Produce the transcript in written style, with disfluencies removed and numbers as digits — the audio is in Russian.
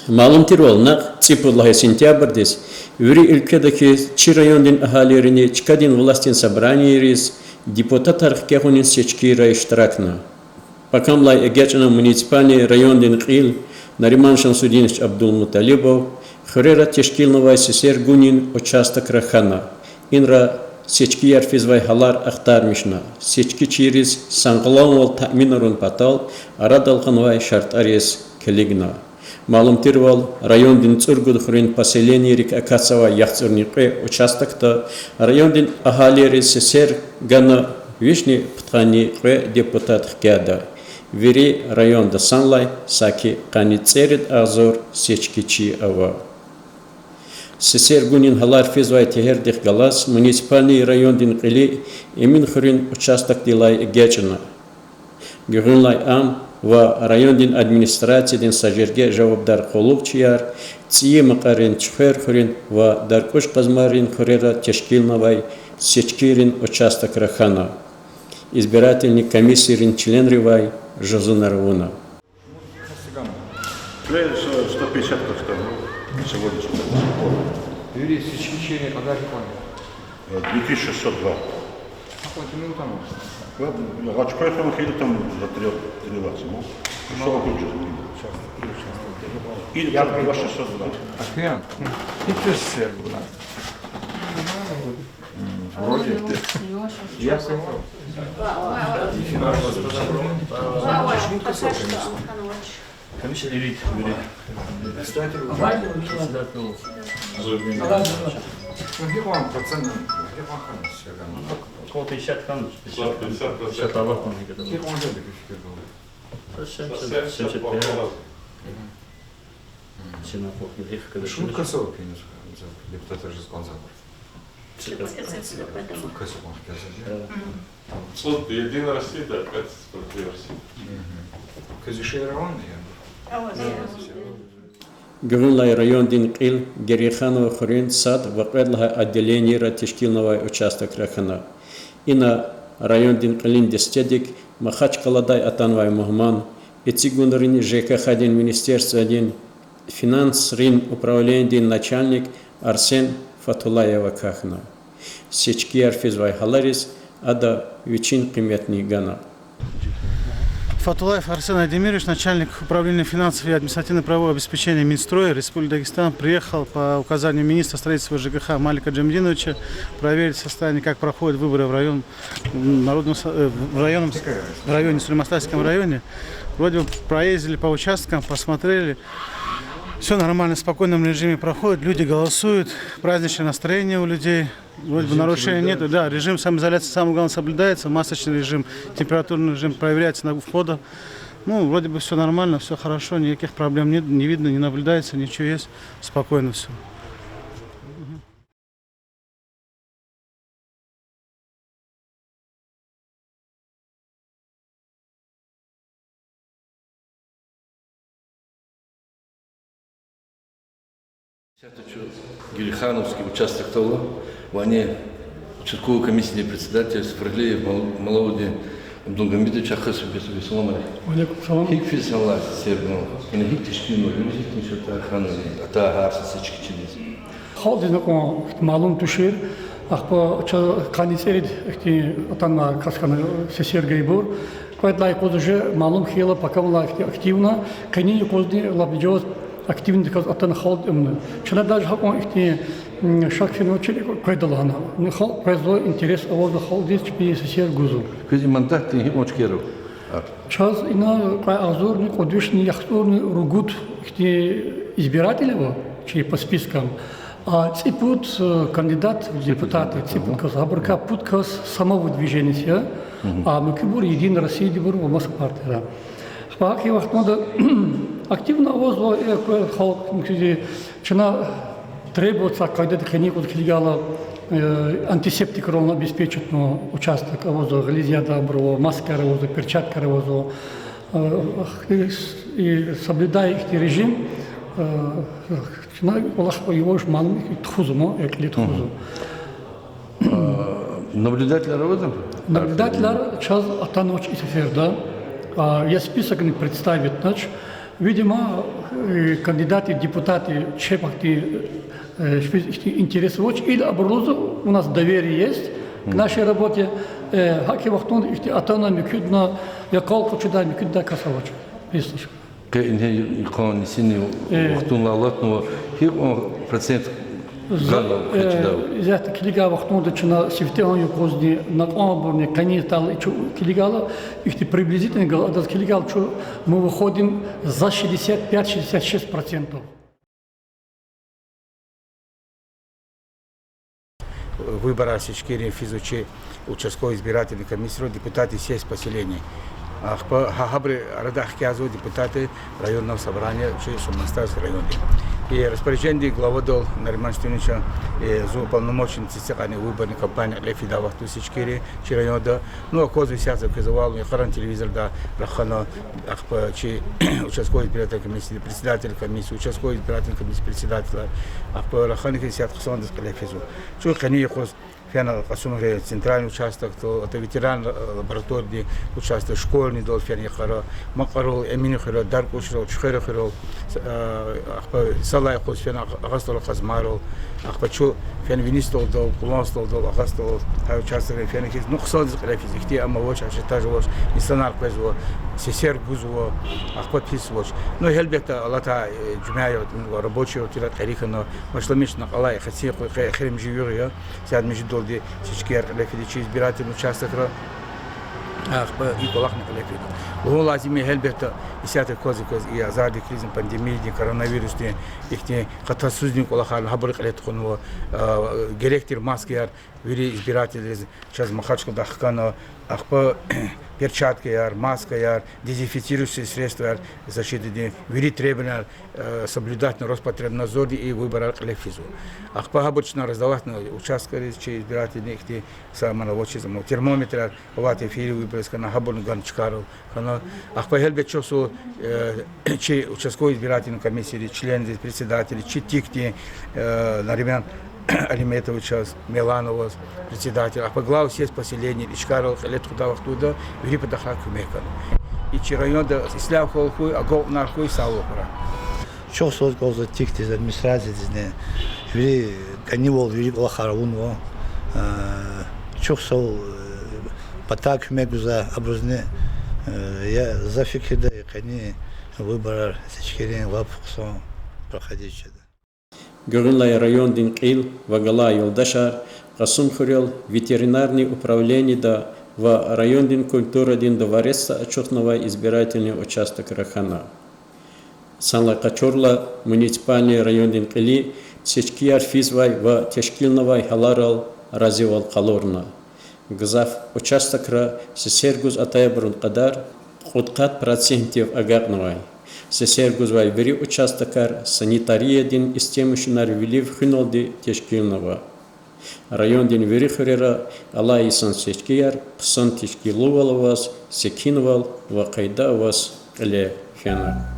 Malum tirolnak ципудлахи сентябрьдес ври ülkedeki çi rayondin ahalerini çıkadin властин собраниерис депутаттар кехунин сечки райштаракна. Pakамлай эгечна муниципальный райондин қил Нариман Шамсудинович Абдулмуталибов хрера тешкилновай сесер гунин участок рахана. Инра сечки ярфизвай халар ахтармишна. Сечки чирис санглавал таминарун патал арадалханвай шарт арес келигна. Малум тирвал райондин цургудхрин поселение рик Акацава яхцурниқе участокта райондин ахалери сесер гана вишни птхани қе депутат хкяда. Вери районда санлай саки каницерит азор сечкичи ава. Сесер гунин халар физвай техердих галас муниципальный райондин қили эмин хрин участок дилай гечна. Гюринлай ам ва райондин администрациядин сажерге жавабдар қолуқчияр, цие мақарин чхер хурин ва даркуш қазмарин хурера тешкилнавай сечкирин участок рахана. Избирательный комиссиин член Ривай Жазунаруна. 150 сегодня. Юрий, сечки когда понял? 2602. Какой-то минутам? Гач поехал хили там за 3 лаца. Что вы хотите? Или я про 602. Ахиан. И все было. Вроде ты. Я сказал. Комиссия делит. Где вам пацаны? Около 50 тонн. 50 товаров. Где вам взяли кишки? 75. Синапов, Левка, Шум косовок, я не знаю. Депутаты же спонсоров. Суд Единая Россия, да, 5 версий. Казишейрован, Гюринлай райондин қил Гериханова хурин сад вақедлха отделение тешкилновай участок рахана. Ина райондин қилин дестедик Махачкаладай атанвай мухман Эцигунрин ЖКХ один министерство один финанс рин управление начальник Арсен Фатулаева Кахна. Сечки арфизвай халарис ада вичин қиметни гана. Фатулаев Арсен Адемирович, начальник управления финансов и административно-правового обеспечения Минстроя Республики Дагестан, приехал по указанию министра строительства ЖКХ Малика Джамдиновича проверить состояние, как проходят выборы в районе Сулеймановском районе. Вроде бы проездили по участкам, посмотрели. Все нормально, в спокойном режиме проходит, люди голосуют, праздничное настроение у людей, вроде бы нарушений нету. Да, режим самоизоляции самое главное соблюдается, масочный режим, температурный режим проверяется на входа. Ну, вроде бы все нормально, все хорошо, никаких проблем нет, не видно, не наблюдается, ничего есть, спокойно все. Герихановский участок Тола, ване участковой комиссии председатель Сфраглеев Малауди Абдулгамидович Ахасу Бесуби Салам алейкум. Хикфи салат сербно, ина хиктишкину, хиктишкин шота хану, ата харса сечкичилис. Халдинако малум тушир, ахпа каницерид ихти атанна каскана сесергейбур, квайтлай кодуже малум хила покамла активна, канини козди лабджоз активно атан халд именно. Чела даже хакон ихти шакфино чили кайдалана. Не хал произвел интерес авоза халдис чпи сесер гузу. Кызи мандат ты мочкеров. Час ина кай азурни кодвишни яхтурни ругут ихти избирателево, чьи по спискам. А ципут кандидат в депутаты, ципут казабрка путкас самого движения, а мы кибур Единая Россия дебур в Москве партия. Паки вахтмада активно возло халк чина требуется, когда каникул клигала антисептик ровно обеспечить но участок возло гализия добро, маска возло, перчатка возло и соблюдая их режим, чина Аллах его ж малым тхузумо, экли тхузу. Наблюдатель работы? Наблюдатель час атаноч и сефер, да. Я список не представит, значит, видимо, кандидаты, депутаты, чепахты, интересуют, или образу у нас доверие есть к нашей работе. Хаки вахтун ихти атана микудна якал кучуда микуда касавач. Пислиш. كأنه يكون سنة وقتون لالتنا هي 1% Зато килига вахтун чина сифтеон юкозди на оборне канитал килигала ихти приблизительно гал килигал что мы выходим за 65-66%. Выбора Сечкирин физучи участковой избирательной комиссии депутаты 6 поселений. Хабры Радах Кязу депутаты районного собрания Шумастарского района. И распоряжение главы дол Нариман Стюнича и зуполномоченцы цехани выборной кампании Лефида Вахту Сечкири района. Ну а козу сяцев казавал мне харан телевизор да рахана чи участковой избирательной комиссии председатель комиссии участковой избирательной комиссии председателя рахани сяцев хасан Лефизу. Чу хани хоз фена касумре центральный участок, то это ветеран лабораторный участок, школьный дол фена хара, макарол, эмини хара, даркушро, чхера хара, салай хоз фена агастол хазмарол, ахпачу фена винистол дол, куланстол дол, агастол, хай участок фена хиз, ну хсан зикрефиз, ихти амавоч, ашитажвоч, инстанар квезво, сесер гузво, ахпат писвоч. Ну хелбета алата джумая рабочего тират харихана, машламиш на алай хасих херим живёрия, сяд между دي سيشكير لفيدي شيء избирательный участок и колахна лефиди. وهو لازم يهلبت يسات كوز и азарди кризис пандемии коронавирус ихне катасуздин колахан хабрык летхону геректер маскер вири избиратели сейчас махачко дахкана ахпа перчатки яр, маска яр, дезинфицирующие средства защиты вири требования соблюдать на Роспотребнадзоре и выбора лефизу. Ахпа обычно раздавать на участке избирателей ихте самого вочизма термометр вот эфире выброска на хабон ганчкаров. Ахпа хелбет часу чи участковой избирательной комиссии члены председатели чи тикти Нариман Алиметович час, Миланова, председатель, а по главу сесть поселение, Ичкаров, лет туда, вери подохрак мекан. И чи район да исляв холхуй, а гол нархуй салохора. Çok söz gözü tiktiz administrasiya dizne. Veri kanivol veri lakharavunvo. Çok sağ patak hükümet güzel abruzne ya за fikirde kani выборlar seçkilerin vapıkson проходить. Гюрнлай район дин Қил, Вагала Юлдашар, Қасым Хурел, ветеринарный управление да в район дин культура дин Довареса отчетного избирательный участок Рахана. Санла Качорла, муниципальный район дин Қили, Сечкияр Физвай в Тешкилновай Халарал развивал Қалорна. Гзав участок Сесергуз Атайбрун Қадар, 30% агагновай. Сесергузвай вери участокар санитария дин истемушинар вилив хинолди тешкилнова. Район дин вери хурера Алла исан сечкияр, псан тешкилувал вас, секинвал, вакайда вас эле хена.